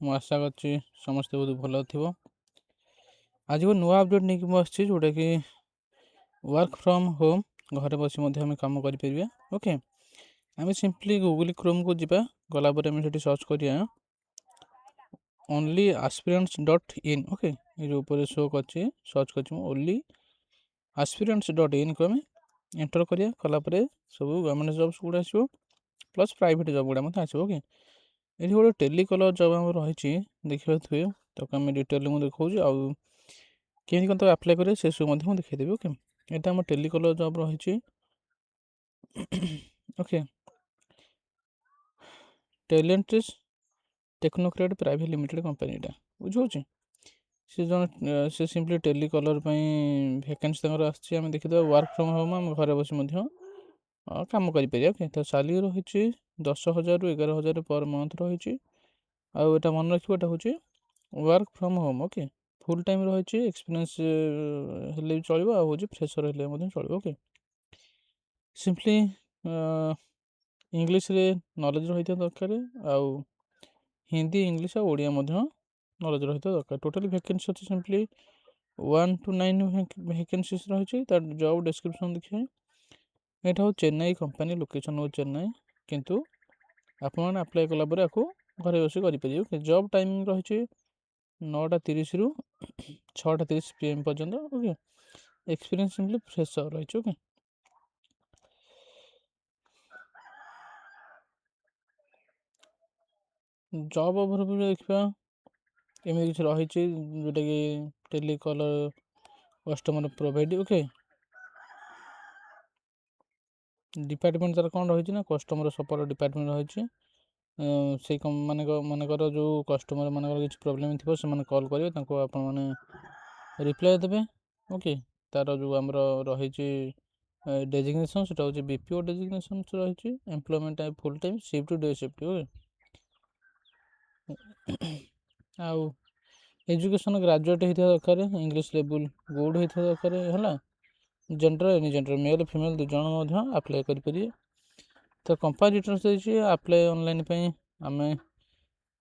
ମୁଁ ଆଶା କରୁଛି ସମସ୍ତେ ବହୁତ ଭଲ ଥିବ। ଆଜି ଗୋଟେ ନୂଆ ଅପଡ଼େଟ୍ ନେଇକି ମୁଁ ଆସିଛି, ଯେଉଁଟାକି ୱାର୍କ ଫ୍ରମ୍ ହୋମ୍, ଘରେ ବସି ମଧ୍ୟ ଆମେ କାମ କରିପାରିବା। ଓକେ, ଆମେ ସିମ୍ପଲି ଗୁଗୁଲ୍ କ୍ରୋମ୍କୁ ଯିବା, ଗଲା ପରେ ଆମେ ସେଠି ସର୍ଚ୍ଚ କରିବା ଓନ୍ଲି ଆସ୍ପିରାଣ୍ଟସ୍ ଡଟ୍ ଇନ୍। ଓକେ, ଏ ଯେଉଁ ଉପରେ ଶୋ କରିଛି, ସର୍ଚ୍ଚ କରିଛି ମୁଁ ଓନ୍ଲି ଆସ୍ପିରାଣ୍ଟସ୍ ଡଟ୍ ଇନ୍କୁ ଆମେ ଏଣ୍ଟର କରିବା। କଲା ପରେ ସବୁ ଗଭର୍ଣ୍ଣମେଣ୍ଟ ଜବ୍ସ ଗୁଡ଼ା ଆସିବ, ପ୍ଲସ୍ ପ୍ରାଇଭେଟ୍ ଜବ୍ ଗୁଡ଼ା ମଧ୍ୟ ଆସିବ। ଓକେ, ଏଠି ଗୋଟେ ଟେଲିକଲର୍ ଜବ୍ ଆମର ରହିଛି, ଦେଖିପାରୁଥିବେ। ତାକୁ ଆମେ ଡିଟେଲରେ ମୁଁ ଦେଖାଉଛି, ଆଉ କେମିତି କ'ଣ ତାକୁ ଆପ୍ଲାଏ କରିବେ ସେସବୁ ମଧ୍ୟ ମୁଁ ଦେଖାଇଦେବି। ଓକେ, ଏଇଟା ଆମର ଟେଲିକଲର୍ ଜବ୍ ରହିଛି। Okay, Talents Technocrat Private Limited company, ଏଇଟା ବୁଝାଉଛି। ସେ ସିମ୍ପଲି ଟେଲିକଲର୍ ପାଇଁ ଭ୍ୟାକେନ୍ସି ତାଙ୍କର ଆସିଛି। ଆମେ ଦେଖିଦେବା ୱାର୍କ ଫ୍ରମ୍ ହୋମ୍, ଆମେ ଘରେ ବସି ମଧ୍ୟ କାମ କରିପାରିବା। ଓକେ, ତ ସାଲେରୀ ରହିଛି 10,000ରୁ 11,000 ପର୍ ମନ୍ଥ ରହିଛି। ଆଉ ଏଇଟା ମନେ ରଖିବ, ଏଇଟା ହେଉଛି work from home. Okay, full time ରହିଛି, ଏକ୍ସପିରିଏନ୍ସ ହେଲେ ବି ଚଳିବ, ଆଉ ହେଉଛି ଫ୍ରେସର୍ ହେଲେ ମଧ୍ୟ ଚଳିବ। ଓକେ, ସିମ୍ପଲି ଇଂଲିଶରେ ନଲେଜ୍ ରହିଥିବା ଦରକାର, ଆଉ ହିନ୍ଦୀ, ଇଂଲିଶ ଆଉ ଓଡ଼ିଆ ମଧ୍ୟ ନଲେଜ୍ ରହିଥିବା ଦରକାର। ଟୋଟାଲି ଭ୍ୟାକେନ୍ସି ଅଛି ସିମ୍ପଲି 1 to 9 ଭ୍ୟାକେନ୍ସିସ୍ ରହିଛି। ତାର ଜବ୍ ଡେସ୍କ୍ରିପସନ୍ ଦେଖିବେ। ଏଇଟା ହେଉଛି ଚେନ୍ନାଇ କମ୍ପାନୀ, ଲୋକେସନ୍ ହେଉଛି ଚେନ୍ନାଇ, କିନ୍ତୁ ଆପଣମାନେ ଆପ୍ଲାଏ କଲା ପରେ ଆକୁ ଘରେ ବସି କରିପାରିବେ। ଓକେ, ଜବ୍ ଟାଇମିଂ ରହିଛି 9:30ରୁ 6:30 PM ପର୍ଯ୍ୟନ୍ତ। ଓକେ, ଏକ୍ସପିରିଏନ୍ସ ସିମ୍ପଲି ଫ୍ରେସର୍ ରହିଛି। ଓକେ, ଜବ୍ ଓଭରଭ୍ୟୁ ଦେଖିବା, ଏମିତି କିଛି ରହିଛି ଯେଉଁଟାକି ଟେଲିକଲର୍ କଷ୍ଟମର୍ ପ୍ରୋଭାଇଡ଼। ଓକେ, ଡିପାର୍ଟମେଣ୍ଟ ତାର କ'ଣ ରହିଛି ନା କଷ୍ଟମର୍ ସପୋର୍ଟ ଡିପାର୍ଟମେଣ୍ଟ ରହିଛି। ସେଇ ମନେକର ଯେଉଁ କଷ୍ଟମର୍ ମାନଙ୍କର କିଛି ପ୍ରୋବ୍ଲେମ୍ ଥିବ, ସେମାନେ କଲ୍ କରିବେ, ତାଙ୍କୁ ଆପଣମାନେ ରିପ୍ଲାଏ ଦେବେ। ଓକେ, ତାର ଯେଉଁ ଆମର ରହିଛି ଡେଜିଗ୍ନେସନ୍, ସେଟା ହେଉଛି BPO ଡେଜିଗ୍ନେସନ୍ ରହିଛି। Employment full time, shift day shift. Okay, ଆଉ ଏଜୁକେସନ୍ ଗ୍ରାଜୁଏଟ୍ ହେଇଥିବା ଦରକାର, ଇଂଲିଶ ଲେବୁଲ୍ ଗୁଡ୍ ହେଇଥିବା ଦରକାର। ହେଲା, gender any gender, mail female 2 ଜଣ ମଧ୍ୟ ଆପ୍ଲାଏ କରିପାରିବେ। ତ କମ୍ପାନୀ ଡିଟେଲ୍ସ ଦେଇଛି। ଆପ୍ଲାଏ ଅନଲାଇନ୍ ପାଇଁ ଆମେ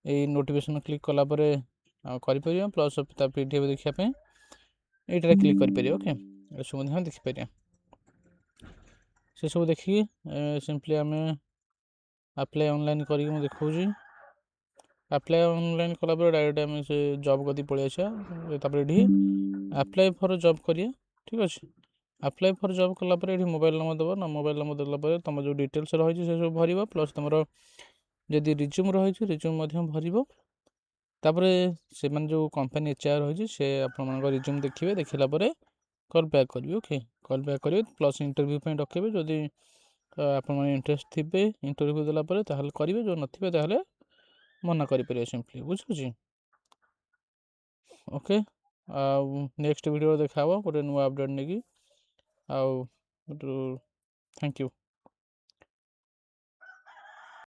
ଏଇ ନୋଟିଫିକେସନ୍ କ୍ଲିକ୍ କଲା ପରେ କରିପାରିବା, ପ୍ଲସ୍ ତା PDF ଦେଖିବା ପାଇଁ ଏଇଟାରେ କ୍ଲିକ୍ କରିପାରିବା। ଓକେ, ଏସବୁ ମଧ୍ୟ ଦେଖିପାରିବା। ସେସବୁ ଦେଖିକି ସିମ୍ପଲି ଆମେ ଆପ୍ଲାଏ ଅନଲାଇନ୍ କରିକି ମୁଁ ଦେଖାଉଛି। ଆପ୍ଲାଏ ଅନଲାଇନ୍ କଲାପରେ ଡାଇରେକ୍ଟ ଆମେ ସେ ଜବ୍ କତିକି ପଳେଇ ଆସିବା। ତାପରେ ଏଠି ଆପ୍ଲାଏ ଫର୍ ଜବ୍ କରିବା। ଠିକ୍ ଅଛି, ଆପ୍ଲାଏ ଫର୍ ଜବ୍ କଲା ପରେ ଏଠି ମୋବାଇଲ୍ ନମ୍ବର ଦେବ ନା, ମୋବାଇଲ୍ ନମ୍ବର ଦେଲା ପରେ ତୁମ ଯେଉଁ ଡିଟେଲ୍ସ ରହିଛି ସେସବୁ ଭରିବ, ପ୍ଲସ୍ ତୁମର ଯଦି ରିଜ୍ୟୁମ୍ ରହିଛି ରିଜ୍ୟୁମ୍ ମଧ୍ୟ ଭରିବ। ତାପରେ ସେମାନେ ଯେଉଁ କମ୍ପାନୀ HR ରହିଛି, ସେ ଆପଣମାନଙ୍କ ରିଜ୍ୟୁମ୍ ଦେଖିବେ, ଦେଖିଲା ପରେ କଲ୍ ବ୍ୟାକ୍ କରିବେ। ଓକେ, କଲ୍ ବ୍ୟାକ୍ କରିବେ, ପ୍ଲସ୍ ଇଣ୍ଟରଭ୍ୟୁ ପାଇଁ ଡକେଇବେ। ଯଦି ଆପଣମାନେ ଇଣ୍ଟରେଷ୍ଟ ଥିବେ ଇଣ୍ଟରଭ୍ୟୁ ଦେଲା ପରେ ତାହେଲେ କରିବେ, ଯେଉଁ ନଥିବେ ତାହେଲେ ମନା କରିପାରିବେ ସିମ୍ପଲି। ବୁଝୁଛି? ଓକେ, ଆଉ ନେକ୍ସଟ ଭିଡ଼ିଓ ଦେଖା ହେବ ଗୋଟେ ନୂଆ ଅପଡ଼େଟ୍ ନେଇକି। ଆଉ ଥ୍ୟାଙ୍କ ୟୁ।